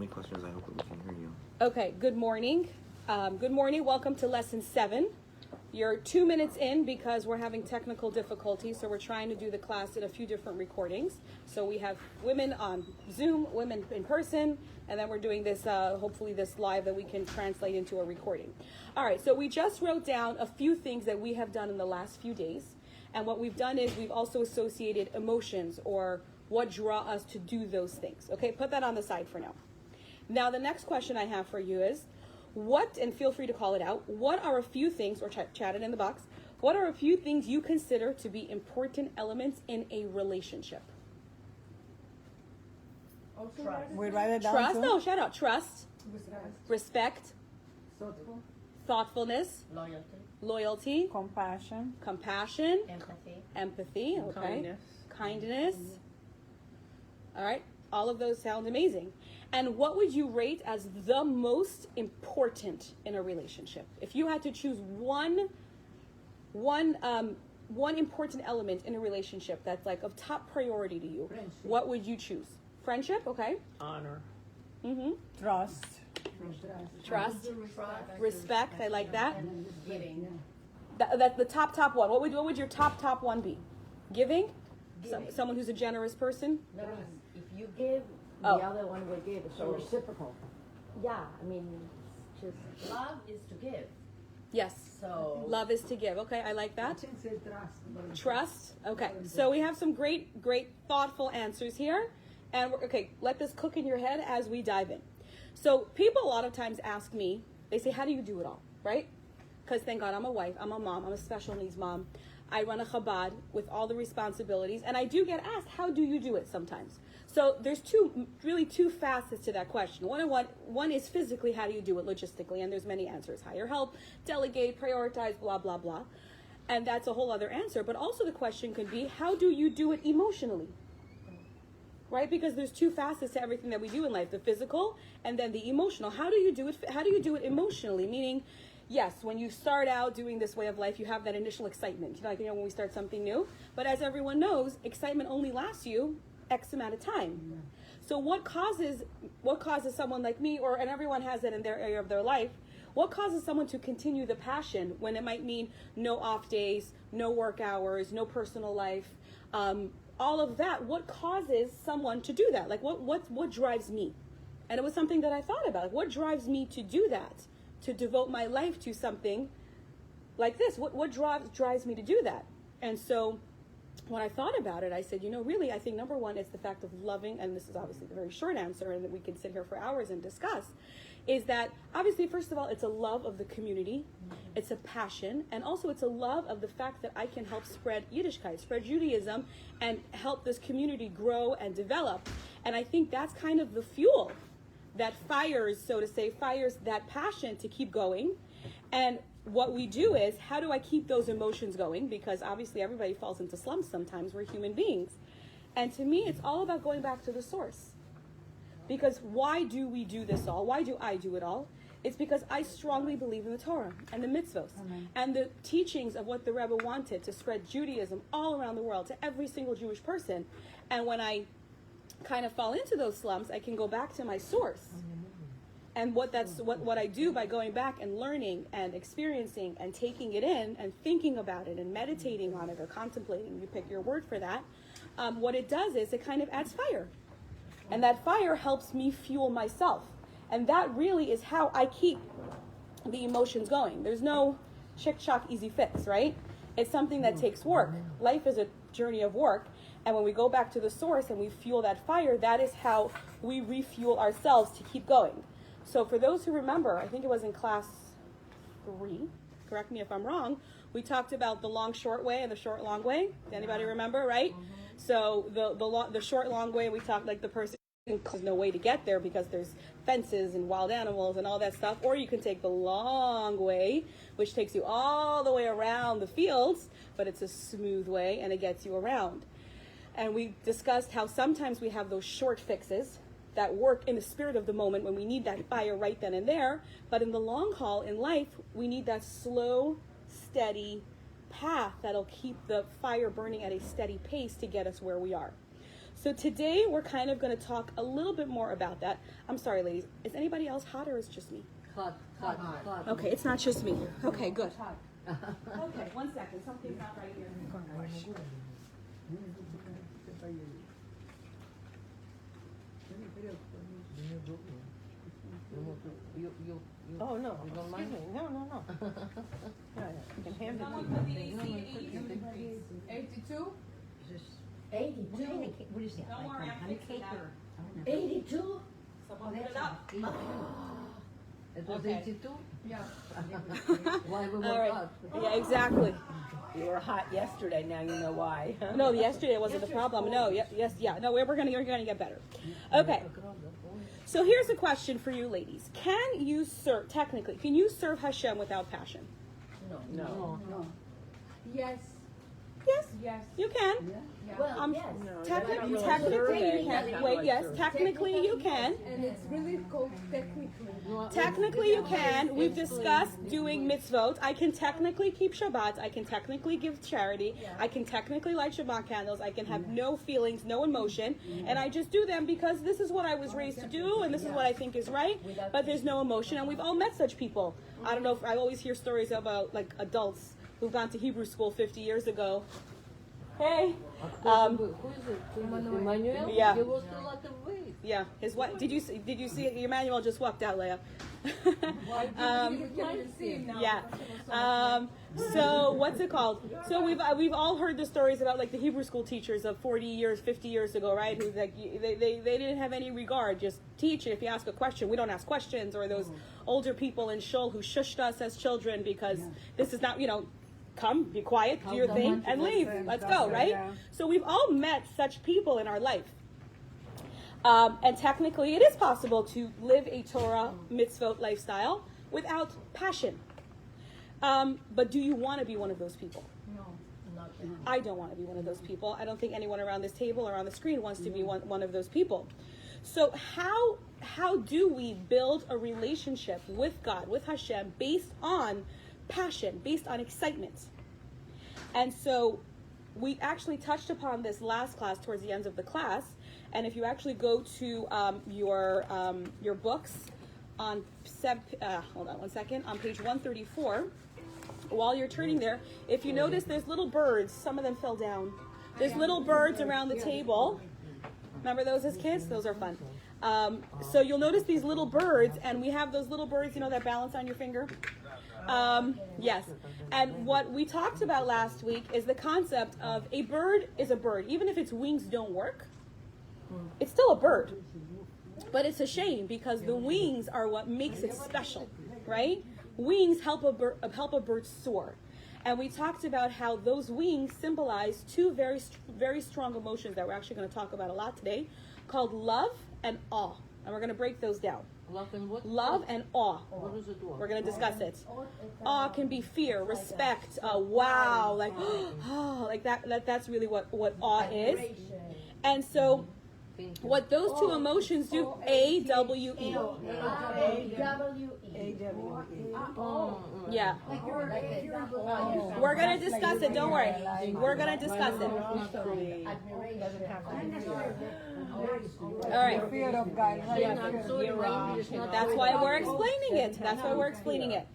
many questions. I hope that we can hear you. Okay, good morning. Good morning. Welcome to lesson 7. You're 2 minutes in because we're having technical difficulties, so we're trying to do the class in a few different recordings. So we have women on Zoom, women in person, and then we're doing this, hopefully this live that we can translate into a recording. All right, so we just wrote down a few things that we have done in the last few days. And what we've done is we've also associated emotions or what draw us to do those things. Okay, put that on the side for now. Now, the next question I have for you is, what, and feel free to call it out, what are a few things, or chat it in the box, what are a few things you consider to be important elements in a relationship? We write it down. Trust, too? no, shout out. Trust, respect, thoughtfulness, loyalty, Compassion. compassion, empathy, okay, kindness. All right, all of those sound amazing. And what would you rate as the most important in a relationship? If you had to choose one important element in a relationship that's like of top priority to you, what would you choose? Friendship, okay. Honor. Mm-hmm. Trust. Trust, respect. I like that. Giving. That's the top one. What would your top one be? Giving. Someone who's a generous person. No, if you give, the other one will give. So reciprocal. Yeah, I mean, just love is to give. Yes. So Love is to give. Okay, I like that. Trust. Okay. So we have some great, thoughtful answers here. And okay, let this cook in your head as we dive in. So people a lot of times ask me, they say, how do you do it all? Right? Because thank God I'm a wife, I'm a mom, I'm a special needs mom. I run a Chabad with all the responsibilities. And I do get asked, how do you do it sometimes? So there's two facets to that question. One is physically, how do you do it logistically? And there's many answers. Hire help, delegate, prioritize, blah, blah, blah. And that's a whole other answer. But also the question could be, how do you do it emotionally? Right? Because there's two facets to everything that we do in life, the physical and then the emotional. How do you do it? How do you do it emotionally? Meaning, yes, when you start out doing this way of life, you have that initial excitement. When we start something new. But as everyone knows, excitement only lasts you X amount of time. So what causes someone like me, and everyone has that in their area of their life, what causes someone to continue the passion when it might mean no off days, no work hours, no personal life, all of that? What causes someone to do that? Like what drives me? And it was something that I thought about. Like, what drives me to do that? To devote my life to something like this? What drives me to do that? And so when I thought about it, I said, really, I think number one is the fact of loving, and this is obviously a very short answer and that we can sit here for hours and discuss, is that obviously, first of all, it's a love of the community, it's a passion, and also it's a love of the fact that I can help spread Yiddishkeit, spread Judaism, and help this community grow and develop. And I think that's kind of the fuel that fires that passion to keep going. And what we do is, how do I keep those emotions going? Because obviously everybody falls into slumps sometimes. We're human beings. And to me, it's all about going back to the source. Because why do we do this all? Why do I do it all? It's because I strongly believe in the Torah and the mitzvos and the teachings of what the Rebbe wanted to spread Judaism all around the world to every single Jewish person. And when I kind of fall into those slumps, I can go back to my source. And what I do by going back and learning and experiencing and taking it in and thinking about it and meditating on it or contemplating, you pick your word for that, what it does is it kind of adds fire. And that fire helps me fuel myself. And that really is how I keep the emotions going. There's no chick-chock easy fix, right? It's something that takes work. Life is a journey of work. And when we go back to the source and we fuel that fire, that is how we refuel ourselves to keep going. So for those who remember, I think it was in class 3, correct me if I'm wrong, we talked about the long short way and the short long way. Does anybody remember, right? So the short long way, we talked like the person, there's no way to get there because there's fences and wild animals and all that stuff. Or you can take the long way, which takes you all the way around the fields, but it's a smooth way and it gets you around. And we discussed how sometimes we have those short fixes that work in the spirit of the moment when we need that fire right then and there. But in the long haul in life, we need that slow, steady path that'll keep the fire burning at a steady pace to get us where we are. So today we're kind of going to talk a little bit more about that. I'm sorry, ladies. Is anybody else hot or is it just me? Hot. Okay, it's not just me. Okay, good. Okay, 1 second. Something's not right here. Oh, no. You don't mind? No. You can hand it. Someone put the AC at 82 degrees. 82? 82. What do you say? Don't worry, I'm fixing that. 82? Someone put it up. It was Okay. 82? Yeah. Why we were All right. hot? Yeah, exactly. You were hot yesterday, now you know why. No, yesterday wasn't the problem. No, no, we're gonna get better. Okay. So here's a question for you ladies. Can you serve Hashem without passion? No. Yes. Yes, Yes. you can. Yeah. Well, yes. Technically you survey. can. Wait, yes, technically you can. And it's really called technically. Technically you can. We've discussed doing mitzvot. I can technically keep Shabbat. I can technically give charity. I can technically light Shabbat candles. I can have no feelings, no emotion. And I just do them because this is what I was raised to do and this is what I think is right. But there's no emotion. And we've all met such people. I don't know if I always hear stories about like adults who've gone to Hebrew school 50 years ago. Hey. Who is it? Emmanuel? Yeah. He lost a lot of weight. Yeah, his wife. Did you see Emmanuel just walked out, Leah? You can even see him now. Yeah. So what's it called? So we've all heard the stories about like the Hebrew school teachers of 40 years, 50 years ago, right? Who like they didn't have any regard, just teach. If you ask a question, we don't ask questions. Or those older people in shul who shushed us as children because this is not, come, be quiet, do your thing, and leave. Let's go, right? So we've all met such people in our life. And technically, it is possible to live a Torah mitzvot lifestyle without passion. But do you want to be one of those people? No. Not I don't want to be one of those people. I don't think anyone around this table or on the screen wants to be one of those people. So how do we build a relationship with God, with Hashem, based on passion, based on excitement? And so we actually touched upon this last class towards the end of the class. And if you actually go to your books on hold on 1 second, on page 134, while you're turning there, if you notice there's little birds, some of them fell down. There's little birds around the table. Remember those as kids? Those are fun. So you'll notice these little birds, and we have those little birds, that balance on your finger. Yes. And what we talked about last week is the concept of a bird is a bird. Even if its wings don't work, it's still a bird. But it's a shame because the wings are what makes it special, right? Wings help a bird soar. And we talked about how those wings symbolize two very, very strong emotions that we're actually going to talk about a lot today, called love and awe. And we're going to break those down. Love and what? Love and awe. What is it? We're going to discuss it. Awe can be fear, respect, wow, like, like that's really what awe is. And so what those two emotions do, A-W-E. Yeah. We're going to discuss it. Don't worry. We're going to discuss it. All right. Fear of God. That's why we're explaining it. That's why we're explaining it.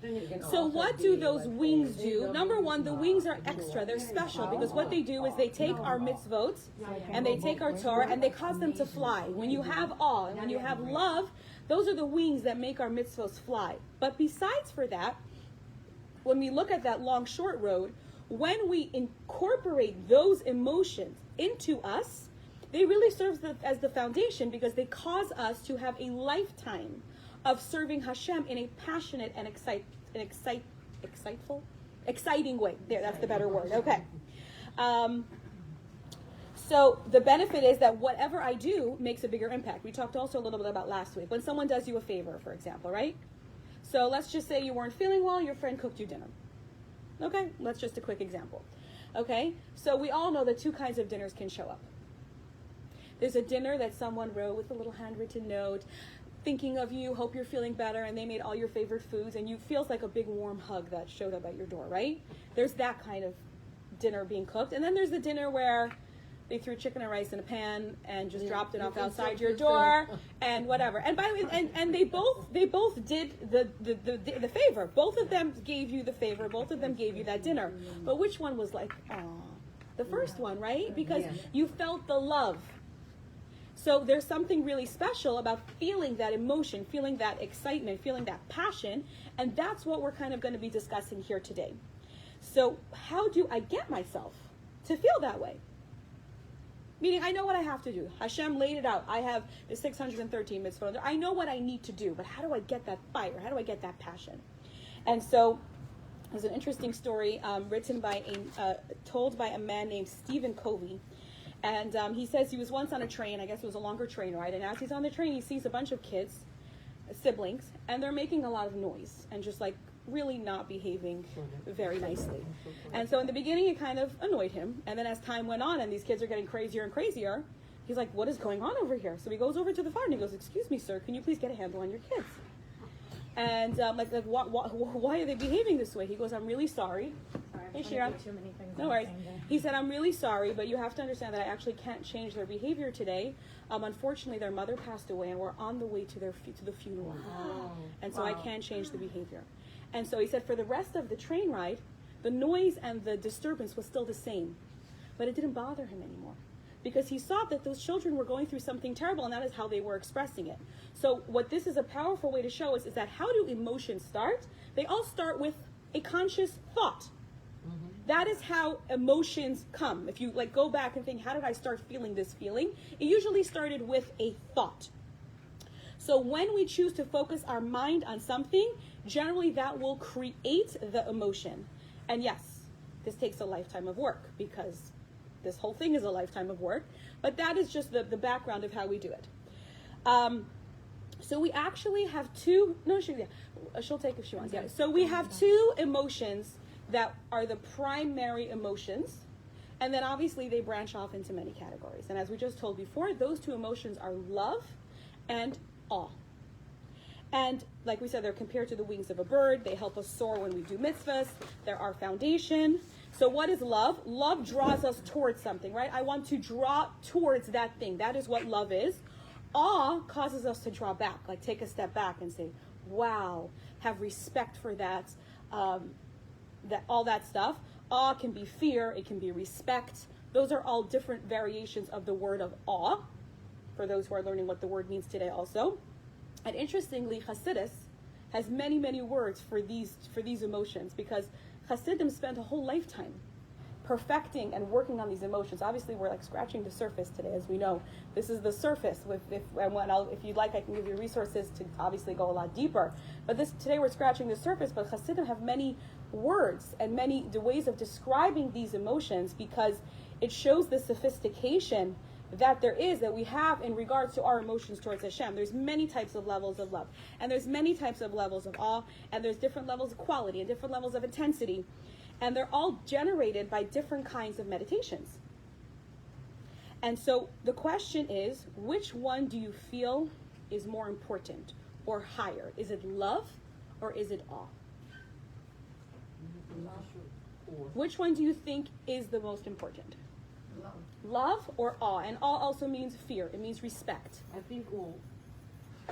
So what do those wings do? Number one, the wings are extra. They're special because what they do is they take our mitzvot and they take our Torah and they cause them to fly. When you have awe and when you have love, those are the wings that make our mitzvot fly. But besides for that, when we look at that long short road, when we incorporate those emotions into us, they really serve as the foundation because they cause us to have a lifetime of serving Hashem in a passionate and exciting way. There, that's the better word. Okay. So the benefit is that whatever I do makes a bigger impact. We talked also a little bit about last week. When someone does you a favor, for example, right? So let's just say you weren't feeling well, your friend cooked you dinner. Okay, that's just a quick example. Okay, so we all know that two kinds of dinners can show up. There's a dinner that someone wrote with a little handwritten note, thinking of you, hope you're feeling better, and they made all your favorite foods, and it feels like a big warm hug that showed up at your door, right? There's that kind of dinner being cooked. And then there's the dinner where they threw chicken and rice in a pan and just dropped it you off can outside check your yourself. door and whatever. And by the way, and they both did the favor. Both of them gave you the favor. Both of them gave you that dinner. But which one was like, aw, the first one, right? Because you felt the love. So there's something really special about feeling that emotion, feeling that excitement, feeling that passion, and that's what we're kind of going to be discussing here today. So how do I get myself to feel that way? Meaning, I know what I have to do. Hashem laid it out. I have the 613 mitzvot. I know what I need to do, but how do I get that fire? How do I get that passion? And so there's an interesting story told by a man named Stephen Covey. And he says he was once on a train. I guess it was a longer train ride. And as he's on the train, he sees a bunch of kids, siblings, and they're making a lot of noise and just like really not behaving very nicely. And so in the beginning, it kind of annoyed him. And then as time went on and these kids are getting crazier and crazier, he's like, what is going on over here? So he goes over to the fire and he goes, excuse me, sir, can you please get a handle on your kids? And why are they behaving this way? He goes, I'm really sorry. Hey, Shira. No worries. He said, I'm really sorry, but you have to understand that I actually can't change their behavior today. Unfortunately, their mother passed away, and we're on the way to the funeral. And so I can't change the behavior. And so he said, for the rest of the train ride, the noise and the disturbance was still the same, but it didn't bother him anymore, because he saw that those children were going through something terrible, and that is how they were expressing it. So what this is a powerful way to show us is that how do emotions start? They all start with a conscious thought. That is how emotions come. If you like go back and think, how did I start feeling this feeling? It usually started with a thought. So when we choose to focus our mind on something, generally that will create the emotion. And yes, this takes a lifetime of work, because this whole thing is a lifetime of work. But that is just the background of how we do it. So we actually have she'll take if she wants. Yeah. So we have two emotions that are the primary emotions, and then obviously they branch off into many categories. And as we just told before, those two emotions are love and awe. And like we said, they're compared to the wings of a bird. They help us soar when we do mitzvahs. They're our foundation. So what is love? Love draws us towards something, right? I want to draw towards that thing. That is what love is. Awe causes us to draw back, like take a step back and say, wow, have respect for that, all that stuff. Awe can be fear, it can be respect. Those are all different variations of the word of awe, for those who are learning what the word means today also. And interestingly, Hasidus has many, many words for these emotions, because Hasidim spent a whole lifetime perfecting and working on these emotions. Obviously, we're like scratching the surface today, as we know. This is the surface. If you'd like, I can give you resources to obviously go a lot deeper. But today we're scratching the surface. But Hasidim have many words and many ways of describing these emotions, because it shows the sophistication that we have in regards to our emotions towards Hashem. There's many types of levels of love, and there's many types of levels of awe, and there's different levels of quality and different levels of intensity. And they're all generated by different kinds of meditations. And so the question is, which one do you feel is more important or higher? Is it love or is it awe? Which one do you think is the most important? Love or awe? And awe also means fear. It means respect. I think all.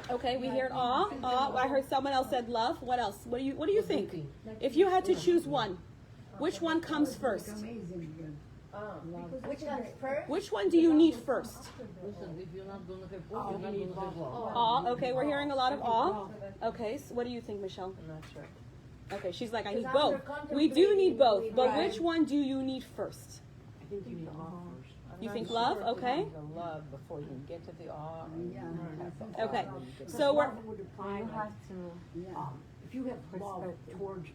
Okay, we heard awe. Awe. I heard someone else said love. What else? What do you think? If you had to choose one, which one comes first? Which comes first? Which one do you need first? Listen, if you're not going to have both, you're not going to have love. Awe. Okay, we're hearing a lot of awe. Okay, so what do you think, Michelle? I'm not sure. Okay, she's like, I need Because both. after We do need both, contemplating, but right. which one do you need first? I think you need love first. You think love? Okay. The love before you get to the awe. Okay, so we're You have to. If you have love towards,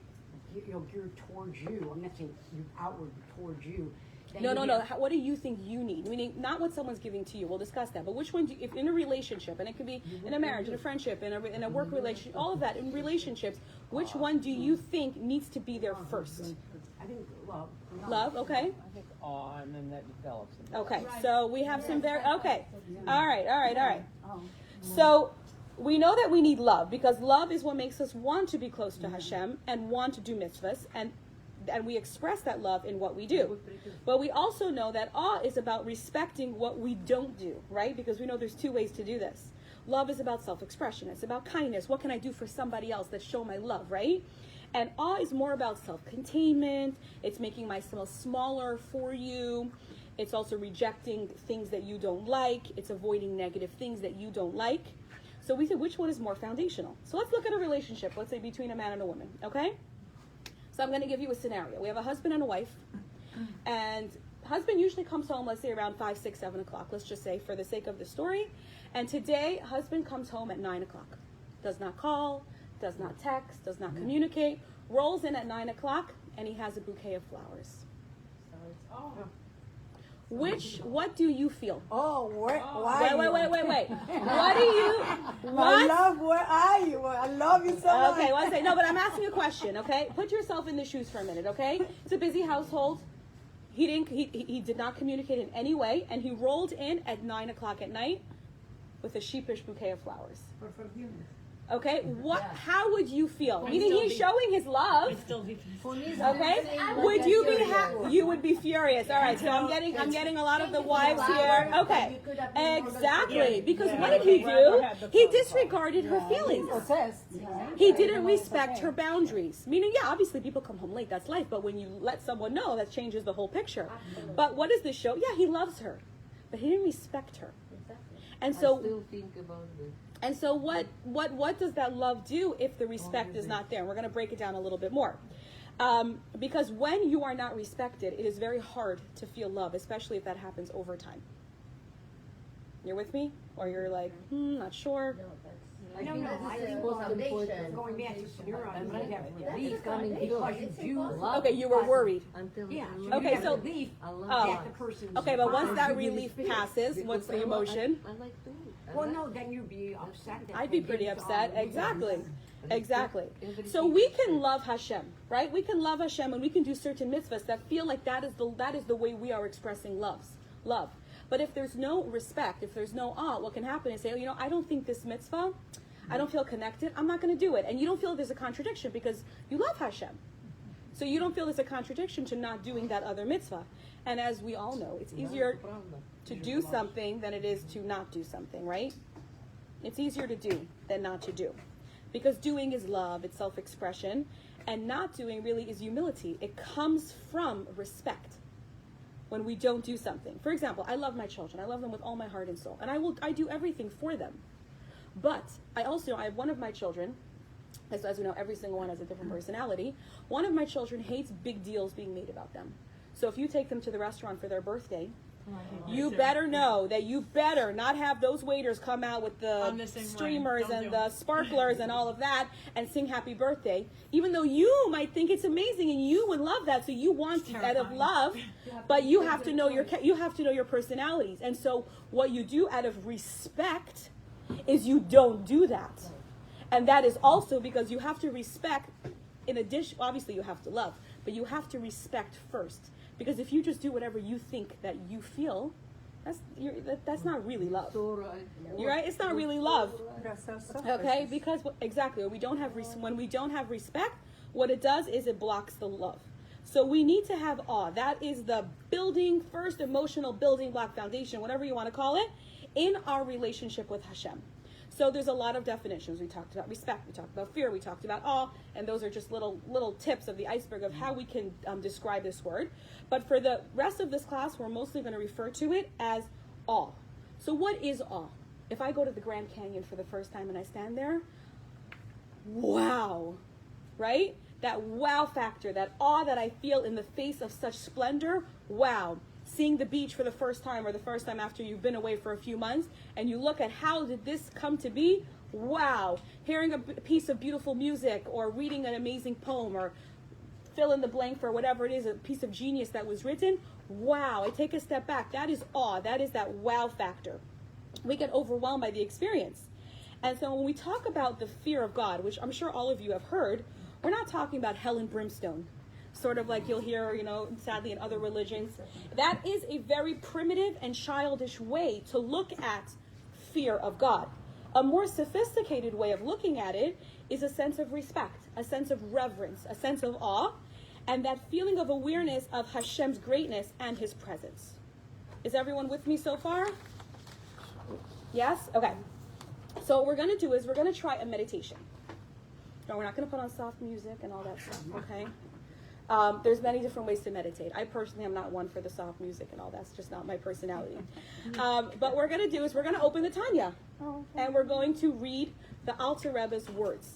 geared towards you, I'm not saying you outward towards you. then no. you have- What do you think you need? Meaning, not what someone's giving to you. We'll discuss that. But which one, if in a relationship, and it could be in a marriage, in a friendship, in a work relationship, all of that in relationships, which one do you think needs to be there first? I think love. Love. Okay. I think awe, and then that develops. Okay. So we have some very. Okay. All right. So we know that we need love, because love is what makes us want to be close to Hashem and want to do mitzvahs, and and we express that love in what we do. But we also know that awe is about respecting what we don't do, right? Because we know there's two ways to do this. Love is about self-expression. It's about kindness. What can I do for somebody else that show my love, right? And awe is more about self-containment. It's making myself smaller for you. It's also rejecting things that you don't like. It's avoiding negative things that you don't like. So we said, which one is more foundational? So let's look at a relationship, let's say between a man and a woman, okay? So I'm going to give you a scenario. We have a husband and a wife, and husband usually comes home, let's say around 5, 6, 7 o'clock, let's just say for the sake of the story. And today, husband comes home at 9 o'clock. Does not call, does not text, does not communicate, rolls in at 9 o'clock, and he has a bouquet of flowers. What do you feel? Why? Wait. What do you, My love, where are you? I love you so much. Okay, one second. No, but I'm asking a question, okay? Put yourself in the shoes for a minute, okay? It's a busy household. He did not communicate in any way, and he rolled in at 9 o'clock at night with a sheepish bouquet of flowers. Okay, how would you feel? Meaning he's showing his love. Okay, would you be happy? You would be furious. All right, so I'm getting a lot of the wives here. Okay, exactly. Because what did he do? He disregarded her feelings. He didn't respect her boundaries. Meaning, yeah, obviously people come home late. That's life. But when you let someone know, that changes the whole picture. But what does this show? Yeah, he loves her, but he didn't respect her. And so. I still think about this. And so what does that love do if the respect is not there? We're going to break it down a little bit more. Because when you are not respected, it is very hard to feel love, especially if that happens over time. You're with me? Or you're like, not sure? I think this is most important. Going back to Sarah, you might have relief coming because you do love. Okay, you were worried. Yeah. Okay, so relief oh. that the person's Okay, but once that fine. relief passes, what's the emotion? I like to. Well, no, then you'd be upset. That I'd be they pretty didn't upset. follow Exactly. you. Exactly. So we can love Hashem, right? We can love Hashem, and we can do certain mitzvahs that feel like that is the way we are expressing love. But if there's no respect, if there's no awe, what can happen is say, I don't think this mitzvah, I don't feel connected, I'm not going to do it. And you don't feel there's a contradiction because you love Hashem. So you don't feel there's a contradiction to not doing that other mitzvah. And as we all know, it's easier to do something than it is to not do something, right? It's easier to do than not to do. Because doing is love, it's self-expression, and not doing really is humility. It comes from respect when we don't do something. For example, I love my children. I love them with all my heart and soul. And I do everything for them. But I have one of my children, as we know, every single one has a different personality. One of my children hates big deals being made about them. So if you take them to the restaurant for their birthday, you better know that you better not have those waiters come out with the streamers and the sparklers and all of that and sing happy birthday, even though you might think it's amazing and you would love that, so you want it out of love, but you have to know your personalities. And so what you do out of respect is you don't do that. And that is also because you have to respect, in addition, obviously you have to love, but you have to respect first. Because if you just do whatever you think that you feel, that's not really love. You're right? It's not really love. Okay? Because exactly, when we don't have respect, what it does is it blocks the love. So we need to have awe. That is the first emotional building block foundation, whatever you want to call it, in our relationship with Hashem. So there's a lot of definitions. We talked about respect, we talked about fear, we talked about awe, and those are just little tips of the iceberg of how we can describe this word. But for the rest of this class, we're mostly going to refer to it as awe. So what is awe? If I go to the Grand Canyon for the first time and I stand there, wow, right? That wow factor, that awe that I feel in the face of such splendor, wow. Seeing the beach for the first time, or the first time after you've been away for a few months, and you look at how did this come to be? Wow. Hearing a piece of beautiful music, or reading an amazing poem, or fill in the blank for whatever it is, a piece of genius that was written. Wow. I take a step back. That is awe. That is that wow factor. We get overwhelmed by the experience. And so when we talk about the fear of God, which I'm sure all of you have heard, we're not talking about hell and brimstone. Sort of like you'll hear, sadly in other religions. That is a very primitive and childish way to look at fear of God. A more sophisticated way of looking at it is a sense of respect, a sense of reverence, a sense of awe. and that feeling of awareness of Hashem's greatness and his presence. Is everyone with me so far? Yes? Okay. So what we're going to do is we're going to try a meditation. No, we're not going to put on soft music and all that stuff, okay? There's many different ways to meditate. I personally am not one for the soft music and all. That's just not my personality. But what we're going to do is we're going to open the Tanya. And we're going to read the Alter Rebbe's words.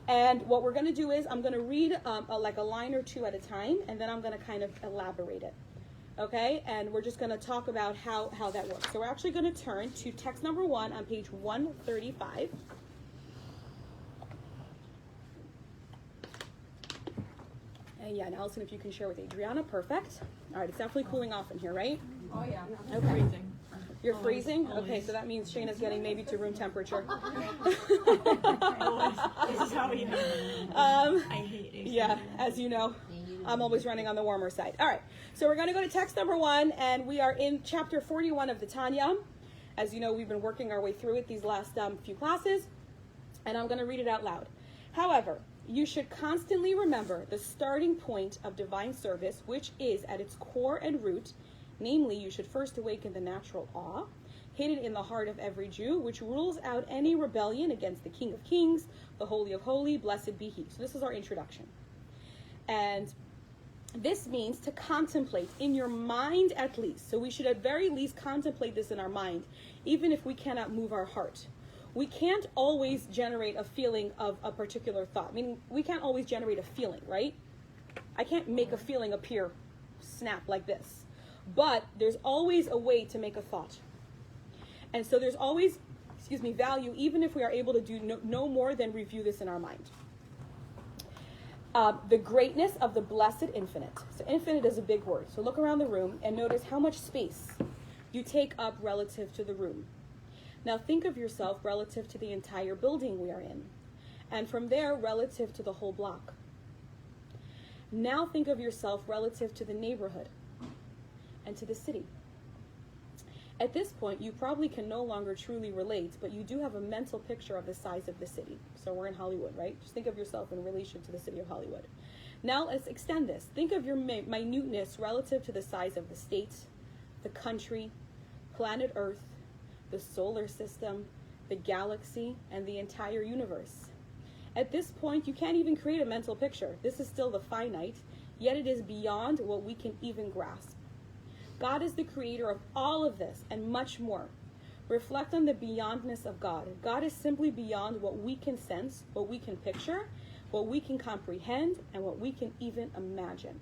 And what we're going to do is I'm going to read like a line or two at a time, and then I'm going to kind of elaborate it. Okay? And we're just going to talk about how that works. So we're actually going to turn to text number 1 on page 135. And yeah, and Allison, if you can share with Adriana, perfect. All right, it's definitely cooling off in here, right? Oh yeah. Okay. Freezing. You're freezing? Okay, so that means Shayna's getting maybe to room temperature. This is how we know. I hate it. Yeah, as you know, I'm always running on the warmer side. All right, so we're going to go to text number 1, and we are in chapter 41 of the Tanya. As you know, we've been working our way through it these last few classes, and I'm going to read it out loud. However, you should constantly remember the starting point of divine service, which is at its core and root. Namely, you should first awaken the natural awe, hidden in the heart of every Jew, which rules out any rebellion against the King of Kings, the Holy of Holy, blessed be He. So this is our introduction. And this means to contemplate in your mind at least. So we should at very least contemplate this in our mind, even if we cannot move our heart. We can't always generate a feeling of a particular thought. Meaning, we can't always generate a feeling, right? I can't make a feeling appear, snap like this. But there's always a way to make a thought. And so there's always, value, even if we are able to do no more than review this in our mind. The greatness of the blessed infinite. So infinite is a big word. So look around the room and notice how much space you take up relative to the room. Now think of yourself relative to the entire building we are in. And from there, relative to the whole block. Now think of yourself relative to the neighborhood and to the city. At this point, you probably can no longer truly relate, but you do have a mental picture of the size of the city. So we're in Hollywood, right? Just think of yourself in relation to the city of Hollywood. Now let's extend this. Think of your minuteness relative to the size of the state, the country, planet Earth, the solar system, the galaxy, and the entire universe. At this point, you can't even create a mental picture. This is still the finite, yet it is beyond what we can even grasp. God is the creator of all of this and much more. Reflect on the beyondness of God. God is simply beyond what we can sense, what we can picture, what we can comprehend, and what we can even imagine.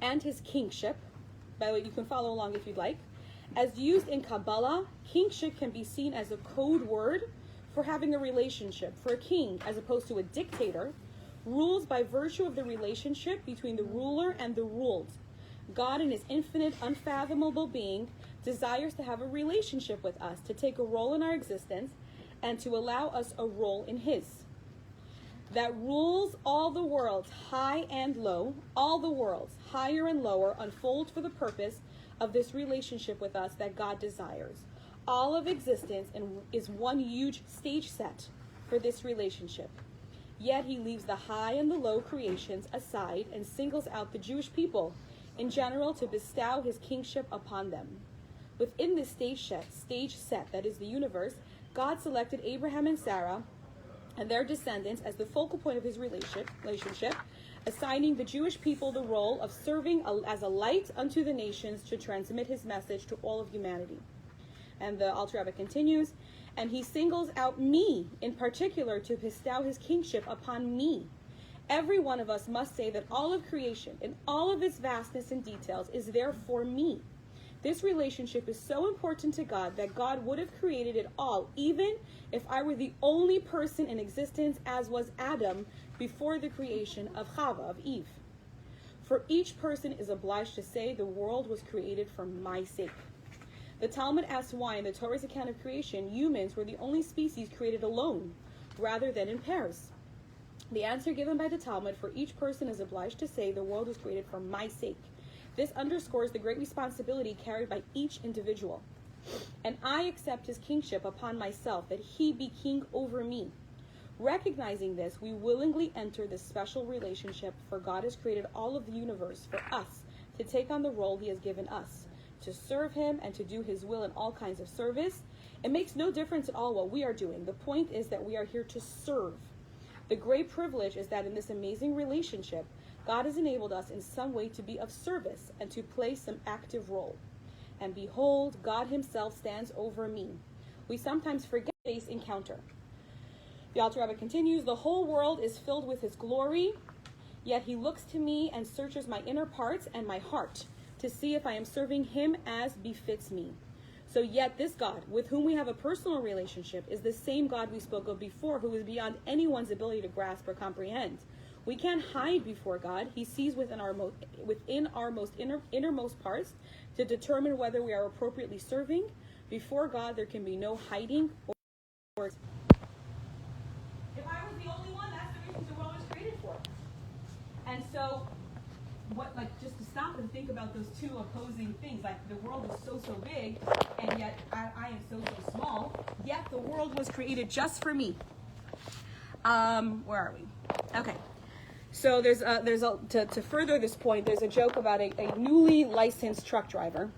And his kingship, by the way, you can follow along if you'd like. As used in Kabbalah, kingship can be seen as a code word for having a relationship. For a king, as opposed to a dictator, rules by virtue of the relationship between the ruler and the ruled. God, in his infinite, unfathomable being, desires to have a relationship with us, to take a role in our existence, and to allow us a role in his. That rules all the worlds, high and low, all the worlds, higher and lower, unfold for the purpose of this relationship with us that God desires. All of existence is one huge stage set for this relationship. Yet he leaves the high and the low creations aside and singles out the Jewish people in general to bestow his kingship upon them. Within this stage set, that is the universe, God selected Abraham and Sarah and their descendants as the focal point of his relationship, assigning the Jewish people the role of serving as a light unto the nations to transmit his message to all of humanity. And the Alter Rebbe continues, and he singles out me in particular to bestow his kingship upon me. Every one of us must say that all of creation, in all of its vastness and details, is there for me. This relationship is so important to God that God would have created it all, even if I were the only person in existence, as was Adam before the creation of Chava, of Eve. For each person is obliged to say the world was created for my sake. The Talmud asks why, in the Torah's account of creation, humans were the only species created alone, rather than in pairs. The answer given by the Talmud: for each person is obliged to say the world was created for my sake. This underscores the great responsibility carried by each individual. And I accept his kingship upon myself, that he be king over me. Recognizing this, we willingly enter this special relationship, for God has created all of the universe for us to take on the role he has given us, to serve him and to do his will in all kinds of service. It makes no difference at all what we are doing. The point is that we are here to serve. The great privilege is that in this amazing relationship, God has enabled us in some way to be of service and to play some active role. And behold, God himself stands over me. We sometimes forget this encounter. The Alter Rebbe continues, the whole world is filled with his glory, yet he looks to me and searches my inner parts and my heart to see if I am serving him as befits me. So yet this God, with whom we have a personal relationship, is the same God we spoke of before, who is beyond anyone's ability to grasp or comprehend. We can't hide before God. He sees within our innermost parts to determine whether we are appropriately serving. Before God, there can be no hiding or... If I was the only one, that's the reason the world was created for. And so, just to stop and think about those two opposing things, like the world is so big, and yet I am so small, yet the world was created just for me. Where are we? Okay. So to further this point, there's a joke about a newly licensed truck driver.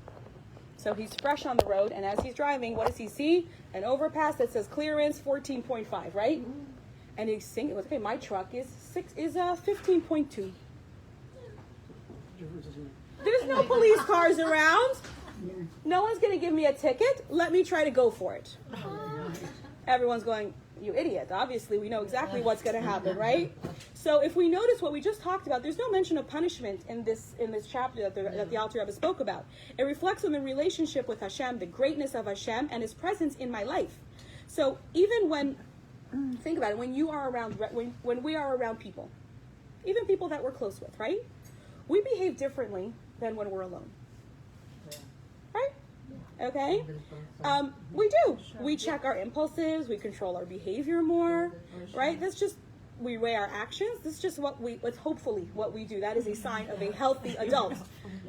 So he's fresh on the road, and as he's driving, what does he see? An overpass that says clearance 14.5, right? And he's thinking, okay, my truck is 15.2. There's no police cars around. No one's going to give me a ticket. Let me try to go for it. Everyone's going, you idiot. Obviously, we know exactly what's going to happen, right? So if we notice what we just talked about, there's no mention of punishment in this chapter that the Alter Rebbe spoke about. It reflects on the relationship with Hashem, the greatness of Hashem, and his presence in my life. So even when, think about it, when you are around, when we are around people, even people that we're close with, right? We behave differently than when we're alone. Right? Okay? We do. We check our impulses. We control our behavior more. Right? That's just, we weigh our actions. This is just what's hopefully what we do. That is a sign of a healthy adult.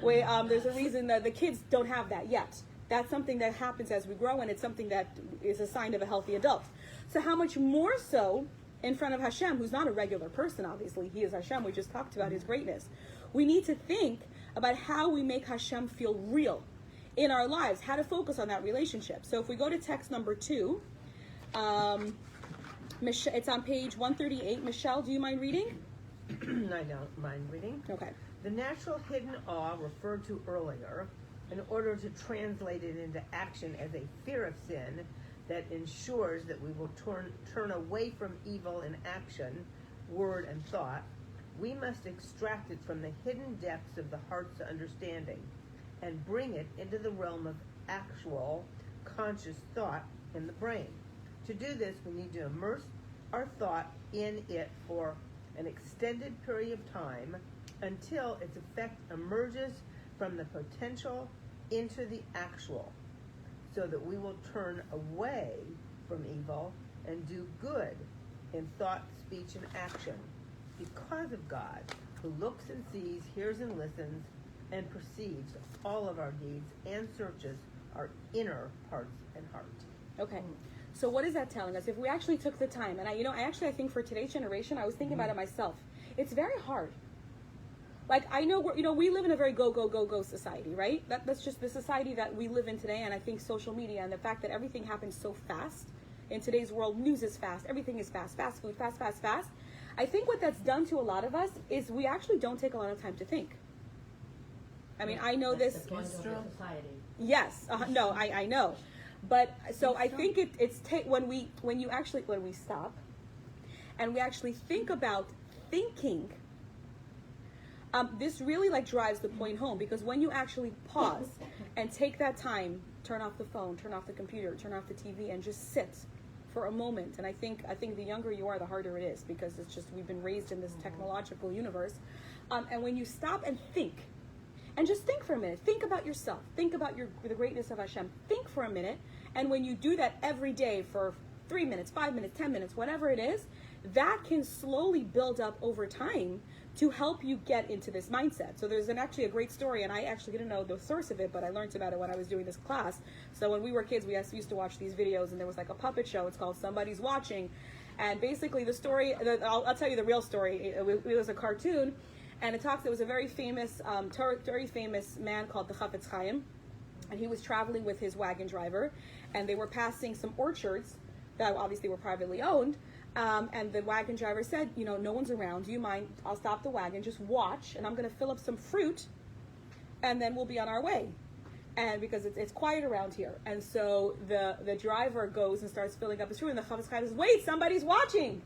There's a reason that the kids don't have that yet. That's something that happens as we grow, and it's something that is a sign of a healthy adult. So how much more so in front of Hashem, who's not a regular person, obviously. He is Hashem. We just talked about his greatness. We need to think about how we make Hashem feel real in our lives, how to focus on that relationship. So if we go to text number 2, it's on page 138. Michelle, do you mind reading? I don't mind reading. Okay. The natural hidden awe referred to earlier, in order to translate it into action as a fear of sin that ensures that we will turn away from evil in action, word, and thought, we must extract it from the hidden depths of the heart's understanding and bring it into the realm of actual conscious thought in the brain. To do this, we need to immerse our thought in it for an extended period of time until its effect emerges from the potential into the actual, so that we will turn away from evil and do good in thought, speech, and action, because of God, who looks and sees, hears and listens, and perceives all of our deeds and searches our inner parts and heart. Okay. So what is that telling us? If we actually took the time, and I think for today's generation, I was thinking about it myself. It's very hard. Like, I know we live in a very go society, right? That's just the society that we live in today. And I think social media and the fact that everything happens so fast in today's world, news is fast, everything is fast, fast food, fast. I think what that's done to a lot of us is we actually don't take a lot of time to think. I mean, I know That's this. the point of the society. Yes, no, I know, but so I think when we stop, and we actually think about thinking. This really drives the point home, because when you actually pause and take that time, turn off the phone, turn off the computer, turn off the TV, and just sit for a moment. And I think the younger you are, the harder it is, because it's just, we've been raised in this technological universe. And when you stop and think, and just think for a minute, think about yourself, think about the greatness of Hashem, think for a minute, and when you do that every day for 3 minutes, 5 minutes, 10 minutes, whatever it is, that can slowly build up over time to help you get into this mindset. So there's actually a great story, and I actually didn't know the source of it, but I learned about it when I was doing this class. So when we were kids, we used to watch these videos, and there was a puppet show. It's called Somebody's Watching. And basically the story, I'll tell you the real story. It was a cartoon, and it was a very famous man called the Chafetz Chaim, and he was traveling with his wagon driver, and they were passing some orchards that obviously were privately owned, and the wagon driver said, no one's around, do you mind, I'll stop the wagon, just watch, and I'm going to fill up some fruit, and then we'll be on our way. And because it's quiet around here. And so the driver goes and starts filling up his fruit, and the Chafetz Chaim says, wait, somebody's watching.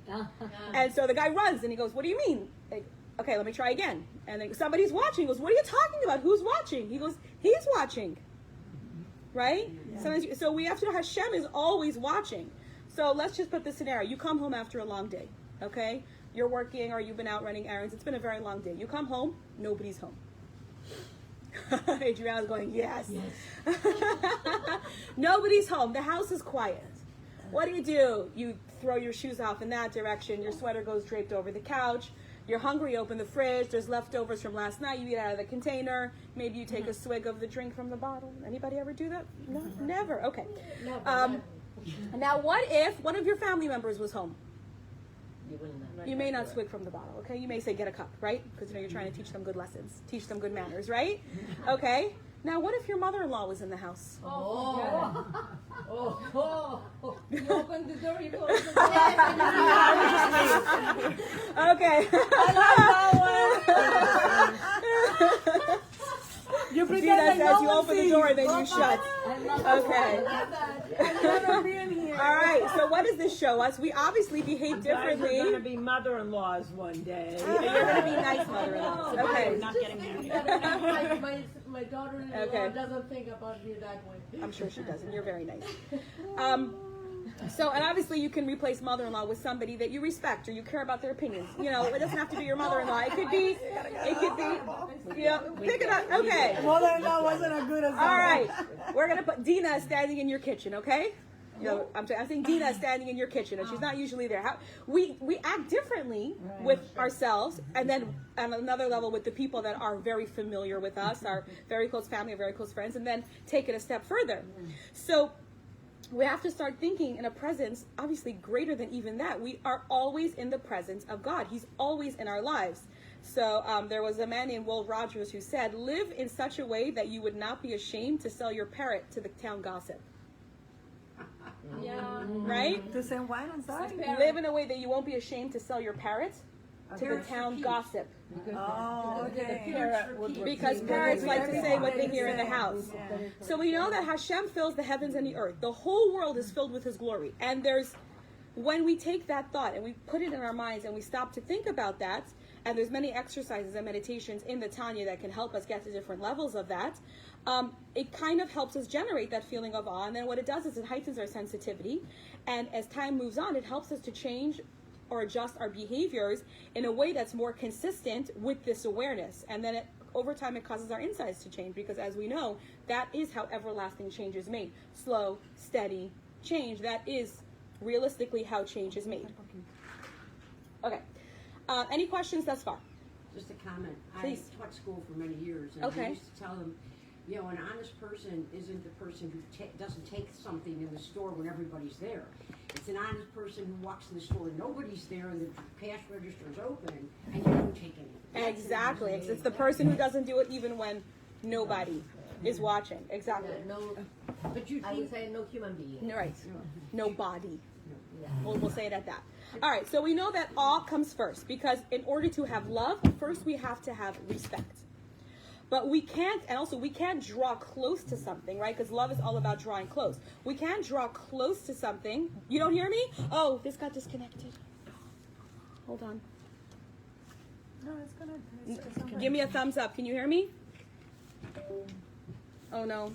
And so the guy runs, and he goes, what do you mean? Like, okay, let me try again. And then somebody's watching. He goes, what are you talking about? Who's watching? He goes, he's watching. Right? Yeah. So we have to know Hashem is always watching. So let's just put this scenario. You come home after a long day, okay? You're working or you've been out running errands. It's been a very long day. You come home, nobody's home. Adriana's going, yes. Nobody's home. The house is quiet. What do? You throw your shoes off in that direction. Your sweater goes draped over the couch. You're hungry, open the fridge. There's leftovers from last night. You eat out of the container. Maybe you take a swig of the drink from the bottle. Anybody ever do that? No, never. Okay. Now, what if one of your family members was home? You may not swig from the bottle, okay? You may say, get a cup, right? Because you're trying to teach them good lessons, teach them good manners, right? Okay. Now, what if your mother-in-law was in the house? You open the door, you close the door. Okay. You Dina pretend says you open the door and then you shut. Okay. I've never been here. All right. So what does this show us? We obviously behave differently. We're going to be mother-in-laws one day. You're going to be nice mother-in-laws. Okay. Not getting married. My daughter-in-law Okay. doesn't think about me that way. I'm sure she doesn't. You're very nice. And obviously you can replace mother-in-law with somebody that you respect or you care about their opinions. It doesn't have to be your mother-in-law. It could be, pick it up. Okay. Mother-in-law wasn't as good as All right. We're going to put Dina standing in your kitchen, okay? I'm saying Dina is standing in your kitchen, and she's not usually there. We act differently with ourselves, and then on another level with the people that are very familiar with us, our very close family, our very close friends, and then take it a step further. So we have to start thinking in a presence, obviously greater than even that. We are always in the presence of God. He's always in our lives. So there was a man named Will Rogers who said, live in such a way that you would not be ashamed to sell your parrot to the town gossip. Yeah. Right? To say what? I'm sorry. Live in a way that you won't be ashamed to sell your parrot to the town gossip. Oh, okay. Because parrots like to say what they hear in the house. Yeah. So we know that Hashem fills the heavens and the earth. The whole world is filled with His glory. And when we take that thought and we put it in our minds and we stop to think about that, and there's many exercises and meditations in the Tanya that can help us get to different levels of that, it kind of helps us generate that feeling of awe. And then what it does is it heightens our sensitivity. And as time moves on, it helps us to change or adjust our behaviors in a way that's more consistent with this awareness. And then over time, it causes our insides to change, because as we know, that is how everlasting change is made. Slow, steady change. That is realistically how change is made. Okay. Any questions thus far? Just a comment. Please. I taught school for many years, and Okay. I used to tell them, an honest person isn't the person who doesn't take something in the store when everybody's there. It's an honest person who walks in the store and nobody's there, and the cash register is open, and you don't take anything. Exactly. It's the person who doesn't do it even when nobody is watching. Exactly. But you I would think say no human being. Right. No body. We'll say it at that. All right. So we know that awe comes first, because in order to have love, first we have to have respect. But we can't draw close to something, right? Because love is all about drawing close. We can't draw close to something. You don't hear me? Oh, this got disconnected. Hold on. No, it's gonna. Give me a thumbs up. Can you hear me? Oh no.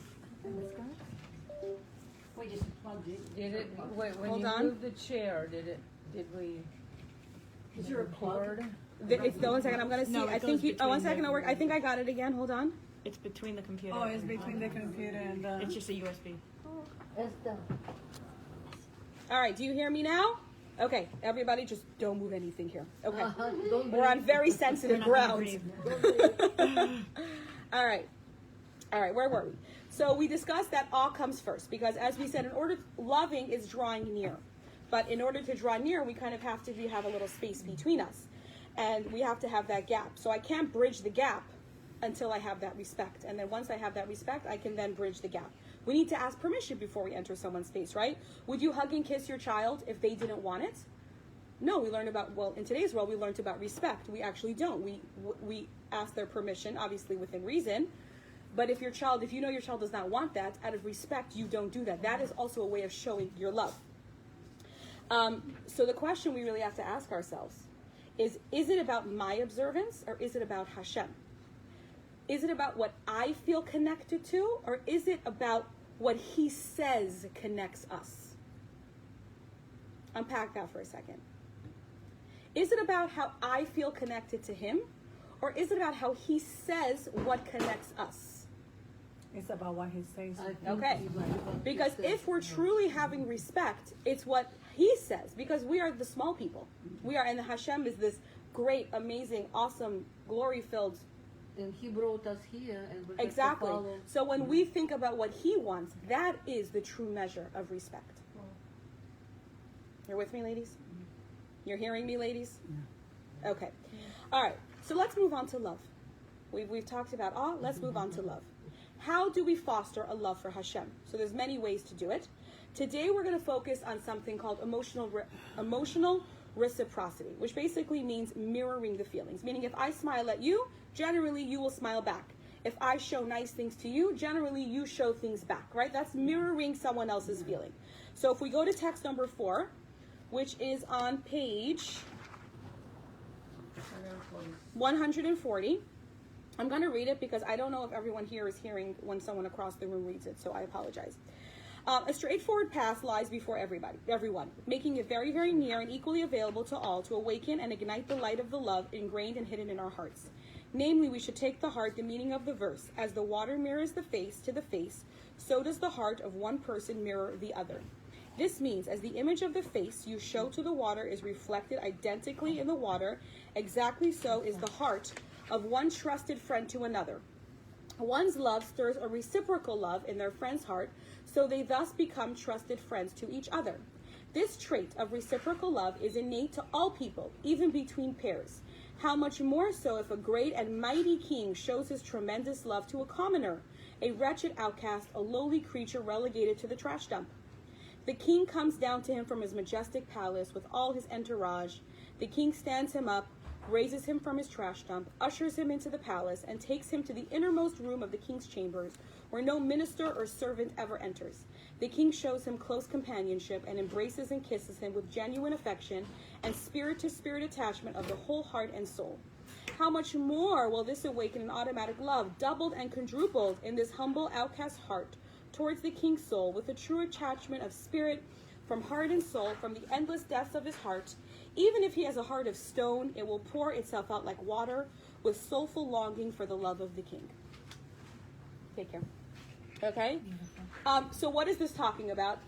we just plugged it. Did it, wait, when Hold you on. moved the chair, did we? Is there a plug? It's 1 second. I'm gonna see. No, it I think goes you. Oh, 1 between second. I'll work. I think I got it again. Hold on. It's between the computer. Oh, it's between the computer and the... It's just a USB. It's the All right. Do you hear me now? Okay. Everybody, just don't move anything here. Okay. don't We're on very sensitive We're not ground. gonna All right. Where were we? So we discussed that awe comes first, because as we said, in order loving is drawing near. But in order to draw near, we kind of have to have a little space between us. And we have to have that gap. So I can't bridge the gap until I have that respect. And then once I have that respect, I can then bridge the gap. We need to ask permission before we enter someone's space, right? Would you hug and kiss your child if they didn't want it? No, we learned about, well, in today's world, we learned about respect. We actually don't. We ask their permission, obviously within reason. But if you know your child does not want that, out of respect, you don't do that. That is also a way of showing your love. So the question we really have to ask ourselves is it about my observance or is it about Hashem? Is it about what I feel connected to, or is it about what he says connects us? Unpack that for a second. Is it about how I feel connected to him, or is it about how he says what connects us? It's about what he says. Okay. Because if we're truly having respect, it's what he says, because we are the small people. We are, and the Hashem is this great, amazing, awesome, glory-filled. And he brought us here, and we Exactly. have to follow. So when we think about what he wants, that is the true measure of respect. You're with me, ladies? You're hearing me, ladies? Okay. All right. So let's move on to love. We've talked about awe. Let's move on to love. How do we foster a love for Hashem? So there's many ways to do it. Today we're going to focus on something called emotional reciprocity, which basically means mirroring the feelings. Meaning if I smile at you, generally you will smile back. If I show nice things to you, generally you show things back, right? That's mirroring someone else's feeling. So if we go to text number 4, which is on page 140, I'm going to read it because I don't know if everyone here is hearing when someone across the room reads it, so I apologize. A straightforward path lies before everyone, making it very, very near and equally available to all to awaken and ignite the light of the love ingrained and hidden in our hearts. Namely, we should take to heart the meaning of the verse, as the water mirrors the face to the face, so does the heart of one person mirror the other. This means, as the image of the face you show to the water is reflected identically in the water, exactly so is the heart of one trusted friend to another. One's love stirs a reciprocal love in their friend's heart, so they thus become trusted friends to each other. This trait of reciprocal love is innate to all people, even between pairs. How much more so if a great and mighty king shows his tremendous love to a commoner, a wretched outcast, a lowly creature relegated to the trash dump. The king comes down to him from his majestic palace with all his entourage. The king stands him up, raises him from his trash dump, ushers him into the palace, and takes him to the innermost room of the king's chambers, where no minister or servant ever enters. The king shows him close companionship and embraces and kisses him with genuine affection and spirit-to-spirit attachment of the whole heart and soul. How much more will this awaken an automatic love, doubled and quadrupled in this humble outcast heart, towards the king's soul, with a true attachment of spirit from heart and soul, from the endless depths of his heart. Even if he has a heart of stone, it will pour itself out like water, with soulful longing for the love of the king. Take care. Okay? So what is this talking about?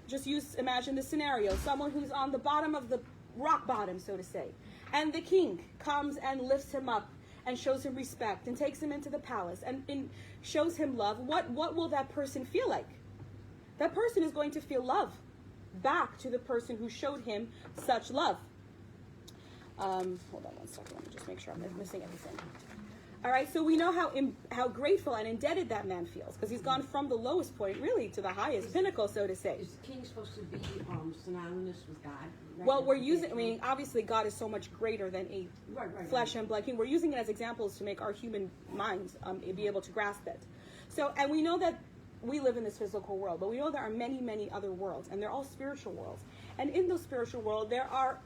Just imagine the scenario. Someone who's on the bottom of the rock bottom, so to say. And the king comes and lifts him up and shows him respect and takes him into the palace and shows him love. What will that person feel like? That person is going to feel love back to the person who showed him such love. Hold on one second. Let me just make sure I'm not missing anything. All right, so we know how grateful and indebted that man feels, because he's gone from the lowest point, really, to the highest pinnacle, so to say. Is the king supposed to be synonymous with God? Right? Well, obviously God is so much greater than a flesh and blood king. We're using it as examples to make our human minds be able to grasp it. So, and we know that we live in this physical world, but we know there are many, many other worlds, and they're all spiritual worlds. And in those spiritual worlds, there are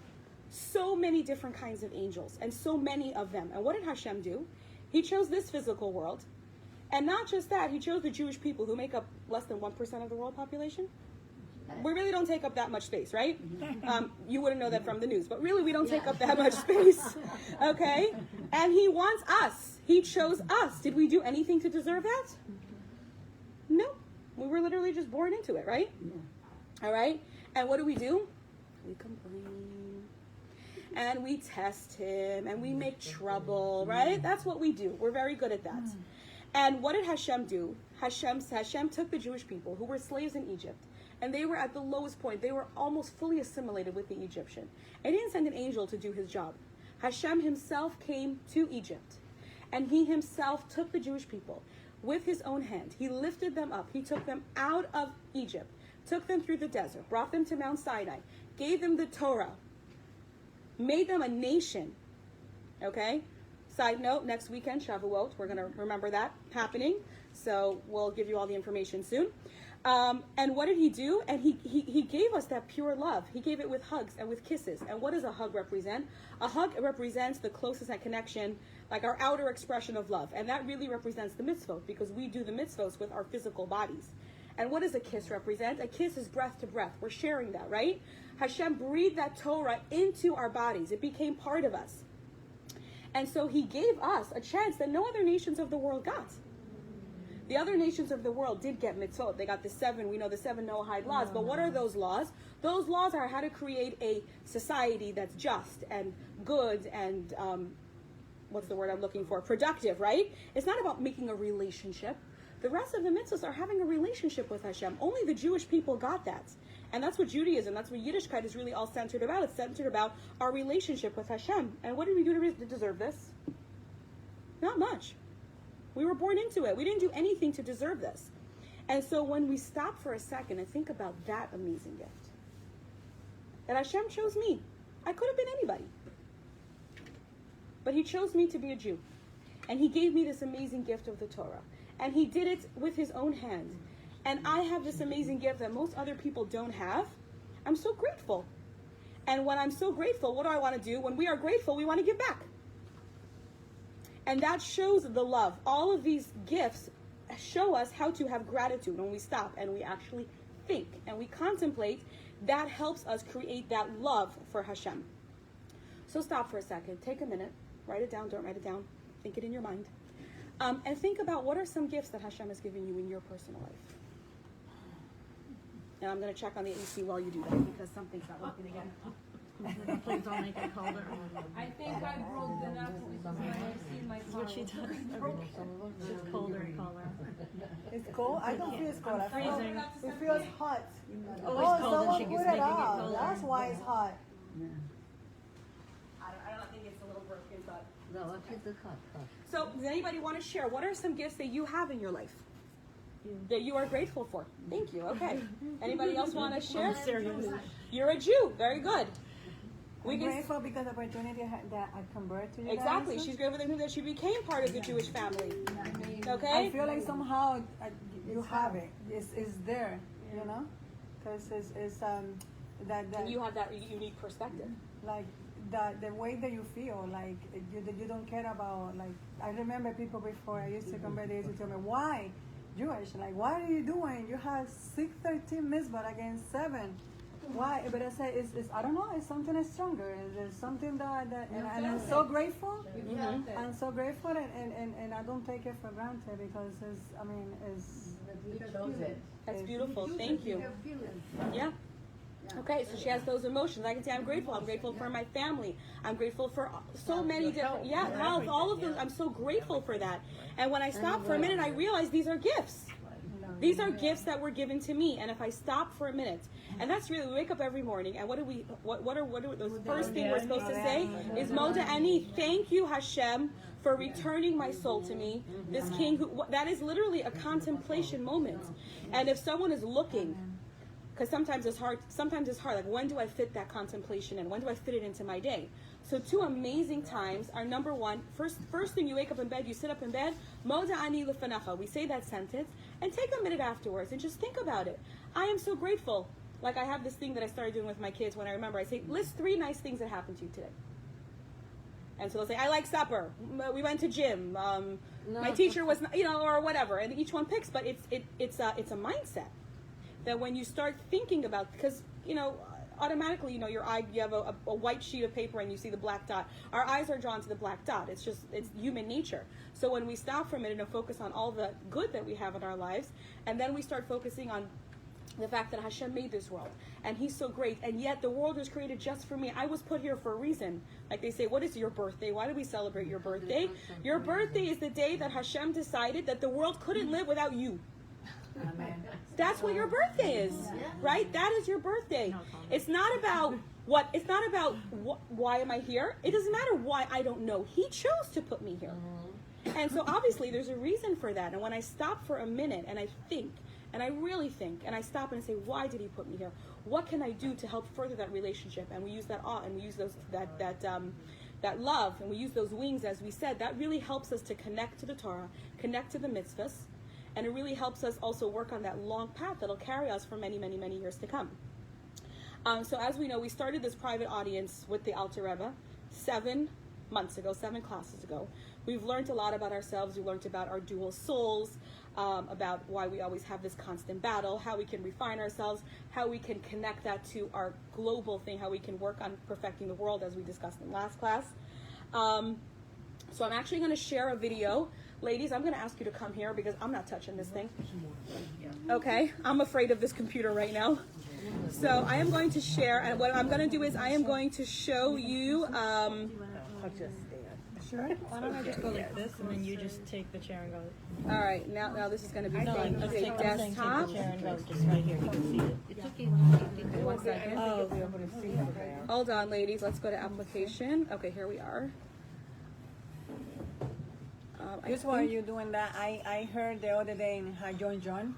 so many different kinds of angels, and so many of them. And what did Hashem do? He chose this physical world. And not just that, he chose the Jewish people, who make up less than 1% of the world population. We really don't take up that much space, right? You wouldn't know that from the news, but really we don't take up that much space, okay? And he wants us. He chose us. Did we do anything to deserve that? No. We were literally just born into it, right? All right? And what do? We complain. And we test him, and we make trouble, right? That's what we do. We're very good at that. And what did Hashem do? Hashem took the Jewish people who were slaves in Egypt, And they were at the lowest point. They were almost fully assimilated with the Egyptian. And he didn't send an angel to do his job. Hashem himself came to Egypt. And he himself took the Jewish people with his own hand. He lifted them up. He took them out of Egypt, took them through the desert, brought them to Mount Sinai, gave them the Torah, made them a nation. Okay? Side note, next weekend, Shavuot, we're going to remember that happening. So we'll give you all the information soon. And what did he do? And he gave us that pure love. He gave it with hugs and with kisses. And what does a hug represent? A hug represents the closest connection, like our outer expression of love. And that really represents the mitzvot, because we do the mitzvot with our physical bodies. And what does a kiss represent? A kiss is breath to breath. We're sharing that, right? Hashem breathed that Torah into our bodies. It became part of us. And so he gave us a chance that no other nations of the world got. The other nations of the world did get mitzvot. They got the 7 Noahide laws. But what are those laws? Those laws are how to create a society that's just and good and, what's the word I'm looking for? Productive, right? It's not about making a relationship. The rest of the mitzvahs are having a relationship with Hashem. Only the Jewish people got that. And that's what Judaism, that's what Yiddishkeit is really all centered about. It's centered about our relationship with Hashem. And what did we do to deserve this? Not much. We were born into it. We didn't do anything to deserve this. And so when we stop for a second and think about that amazing gift, that Hashem chose me. I could have been anybody. But he chose me to be a Jew. And he gave me this amazing gift of the Torah. And he did it with his own hand. And I have this amazing gift that most other people don't have. I'm so grateful. And when I'm so grateful, what do I want to do? When we are grateful, we want to give back. And that shows the love. All of these gifts show us how to have gratitude. When we stop and we actually think and we contemplate, that helps us create that love for Hashem. So stop for a second. Take a minute. Write it down. Don't write it down. Think it in your mind. And think about what are some gifts that Hashem has given you in your personal life. And I'm going to check on the AC while you do that, because something's not working again. Please don't make it colder. I think I broke the knuckle because when I see my car. What she does. It's colder and colder. It's cold? I don't feel it's cold. I feel freezing. it feels hot. Always cold and someone she keeps put it making it out. colder. That's why it's hot. I don't think it's a little broken, but. No, I think the cut. So does anybody want to share? What are some gifts that you have in your life that you are grateful for? Thank you. Okay. Anybody else want to share? Serious. You're a Jew. Very good. I'm grateful because of the opportunity that I convert to you Exactly. guys. She's grateful that she became part of the Jewish family. I Okay? feel like somehow you have it. It's there, you know? Because it's that And you have that unique perspective. like the way that you feel, like you don't care about, like, I remember people before I used to convert, they used to tell me, why Jewish? Like, what are you doing? You have 613 mitzvot against 7. Why? But I say, it's I don't know, it's something stronger. It's something that and I'm so grateful. I'm so grateful, and I don't take it for granted, because That's beautiful. Thank you. Yeah. Okay, so she has those emotions. I can say I'm grateful. I'm grateful for my family. I'm grateful for so many different, health, all of those. I'm so grateful for that. And when I stop for a minute, I realize these are gifts. These are gifts that were given to me. And if I stop for a minute, and that's really, we wake up every morning, and what are the first thing we're supposed to say is Moda Ani, thank you Hashem for returning my soul to me. This king that is literally a contemplation moment. And if someone is looking, because sometimes it's hard, like, when do I fit that contemplation in? When do I fit it into my day? So 2 amazing times are, number one, first thing you wake up in bed, you sit up in bed, Moda Ani Lefanecha. We say that sentence, and take a minute afterwards and just think about it. I am so grateful. Like, I have this thing that I started doing with my kids when I remember. I say, list 3 nice things that happened to you today. And so they'll say, I like supper. We went to gym. My teacher was, or whatever. And each one picks, but it's a mindset. That when you start thinking about, because, automatically, your eye, you have a white sheet of paper and you see the black dot. Our eyes are drawn to the black dot. It's human nature. So when we stop for a minute and focus on all the good that we have in our lives, and then we start focusing on the fact that Hashem made this world, and He's so great, and yet the world was created just for me. I was put here for a reason. Like they say, what is your birthday? Why do we celebrate your birthday? Your birthday is the day that Hashem decided that the world couldn't live without you. That's what your birthday is, right? That is your birthday. It's not about why am I here? It doesn't matter why, I don't know. He chose to put me here. And so obviously there's a reason for that. And when I stop for a minute and I think, and I really think, and I stop and say, why did he put me here? What can I do to help further that relationship? And we use that awe, and we use that love, and we use those wings, as we said. That really helps us to connect to the Torah, connect to the mitzvahs, and it really helps us also work on that long path that'll carry us for many, many, many years to come. So as we know, we started this private audience with the Alter Rebbe 7 months ago, 7 classes ago. We've learned a lot about ourselves. We learned about our dual souls, about why we always have this constant battle, how we can refine ourselves, how we can connect that to our global thing, how we can work on perfecting the world, as we discussed in last class. So I'm actually going to share a video. Ladies, I'm going to ask you to come here because I'm not touching this thing. Okay? I'm afraid of this computer right now. So I am going to share, and what I'm going to do is I am going to show you... Sure. Why don't I just go like this, and then you just take the chair and go. All right, now this is going to be fun. I'm Okay, saying take desktop. the chair and go just right here. You can see it. It's okay when you take it. 1 second. Oh, Hold on, ladies. Let's go to application. Okay, here we are. Just while you're doing that, I heard the other day in John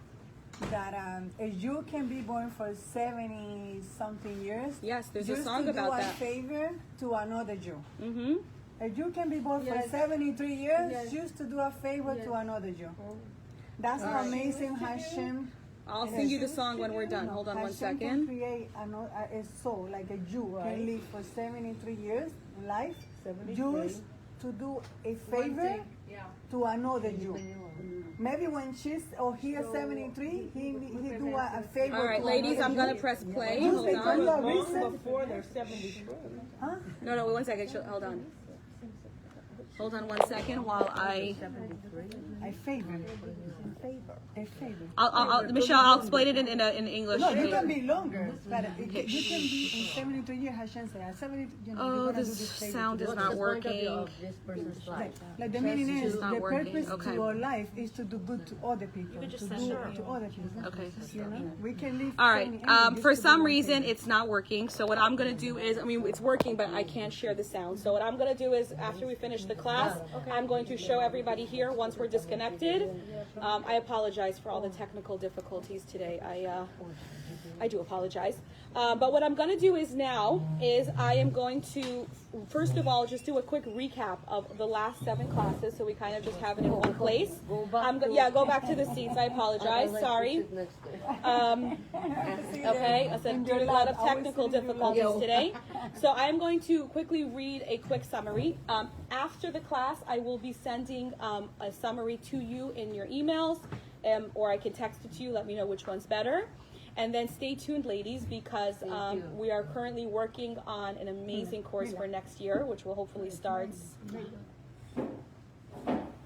that if you can be born for 70-something years, Yes, there's a just song to about do that. a favor to another Jew. Mm-hmm. If you can be born for 73 years, just to do a favor to another Jew. That's how amazing Hashem. I'll sing you the song when we're done. Hold on 1 Hashem second. can create a soul, like a Jew can live for 73 years in life, just to do a favor to another Jew. Maybe when she's or he is 73, he do a favor. All right, to ladies, another I'm going to Jew. press play. Just Hold because on. of a reason. Before they're 73. Huh? No, 1 second. Hold on. Hold on 1 second while I... A favor. A favor. Michelle, I'll explain it in English. No, you can be longer, but you can be in 72 years. Hashem said, 70. You know, Oh, you're gonna do this this favor sound to is them. not working. This person's life. Like the meaning is, not the working. purpose Okay. to our life is to do good to other people, to do to other people. Okay. You know, we can live. All right. 70 years For just to some do one reason, thing. it's not working. So what I'm going to do is, it's working, but I can't share the sound. So what I'm going to do is, after we finish the class, I'm going to show everybody here once we're disconnected. I apologize for all the technical difficulties today. I do apologize. But what I'm going to do is I am going to, first of all, just do a quick recap of the last 7 classes, so we kind of just have it in one place. Go back to the seats. I apologize. Sorry. Okay, I said due to a lot of technical difficulties today. So I'm going to quickly read a quick summary. After the class, I will be sending a summary to you in your emails, or I can text it to you. Let me know which one's better. And then stay tuned, ladies, because we are currently working on an amazing course for next year, which will hopefully start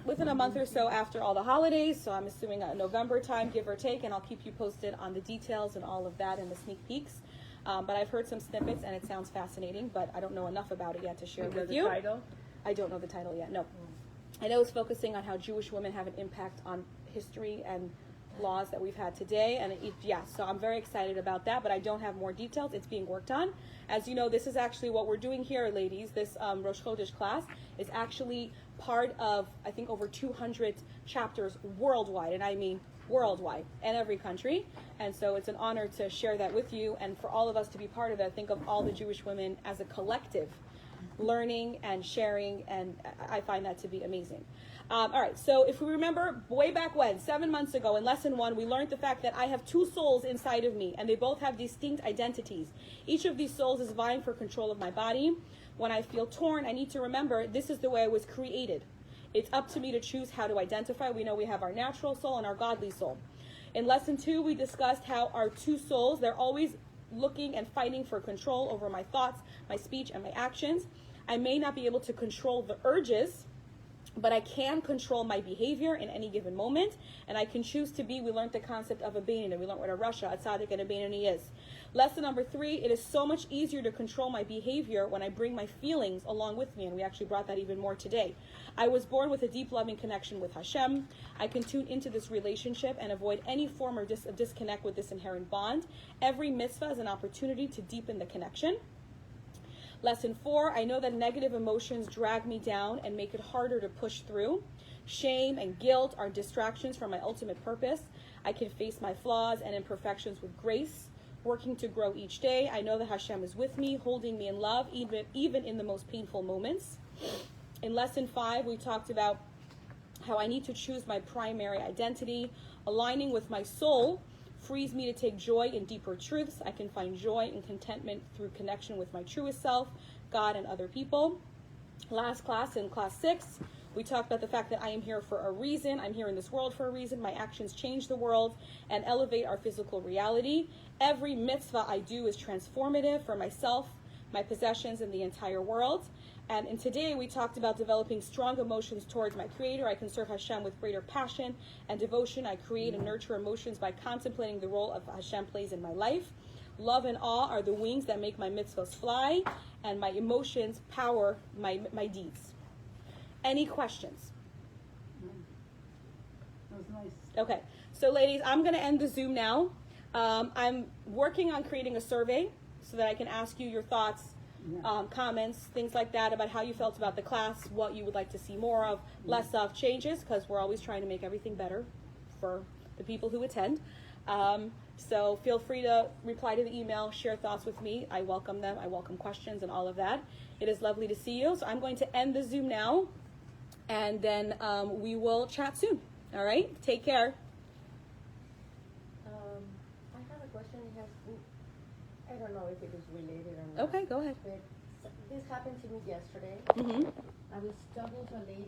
within a month or so after all the holidays. So I'm assuming November time, give or take, and I'll keep you posted on the details and all of that and the sneak peeks. But I've heard some snippets, and it sounds fascinating, but I don't know enough about it yet to share with you. I don't know the title yet, no. I know it's focusing on how Jewish women have an impact on history and laws that we've had today, and so I'm very excited about that, but I don't have more details. It's being worked on. As you know, this is actually what we're doing here, ladies. This Rosh Chodesh class is actually part of, I think, over 200 chapters worldwide, and I mean worldwide, in every country. And so it's an honor to share that with you, and for all of us to be part of it. Think of all the Jewish women as a collective, learning and sharing, and I find that to be amazing. All right, so if we remember way back when, 7 months ago in lesson 1, we learned the fact that I have 2 souls inside of me, and they both have distinct identities. Each of these souls is vying for control of my body. When I feel torn, I need to remember this is the way I was created. It's up to me to choose how to identify. We know we have our natural soul and our godly soul. In lesson 2, we discussed how our 2 souls, they're always looking and fighting for control over my thoughts, my speech, and my actions. I may not be able to control the urges, but I can control my behavior in any given moment, and I can choose to be, we learned the concept of a Beinoni. We learned what a Rasha, a Tzaddik, and a Beinoni is. Lesson number 3, it is so much easier to control my behavior when I bring my feelings along with me, and we actually brought that even more today. I was born with a deep loving connection with Hashem. I can tune into this relationship and avoid any form of disconnect with this inherent bond. Every mitzvah is an opportunity to deepen the connection. Lesson 4, I know that negative emotions drag me down and make it harder to push through. Shame and guilt are distractions from my ultimate purpose. I can face my flaws and imperfections with grace, working to grow each day. I know that Hashem is with me, holding me in love, even in the most painful moments. In lesson 5, we talked about how I need to choose my primary identity. Aligning with my soul frees me to take joy in deeper truths. I can find joy and contentment through connection with my truest self, God, and other people. Last class, in class 6, we talked about the fact that I am here for a reason. I'm here in this world for a reason. My actions change the world and elevate our physical reality. Every mitzvah I do is transformative for myself, my possessions, and the entire world. And today we talked about developing strong emotions towards my Creator. I can serve Hashem with greater passion and devotion. I create and nurture emotions by contemplating the role of Hashem plays in my life. Love and awe are the wings that make my mitzvahs fly, and my emotions power my deeds. Any questions? That was nice. Okay, so ladies, I'm going to end the Zoom now. I'm working on creating a survey so that I can ask you your thoughts, comments, things like that about how you felt about the class, what you would like to see more of, less of, changes, because we're always trying to make everything better for the people who attend. So feel free to reply to the email, share thoughts with me. I welcome them. I welcome questions and all of that. It is lovely to see you. So I'm going to end the Zoom now, and then we will chat soon. All right? Take care. I have a question. I don't know if it is related or not. Okay, go ahead. But this happened to me yesterday. Mm-hmm. I was talking to a lady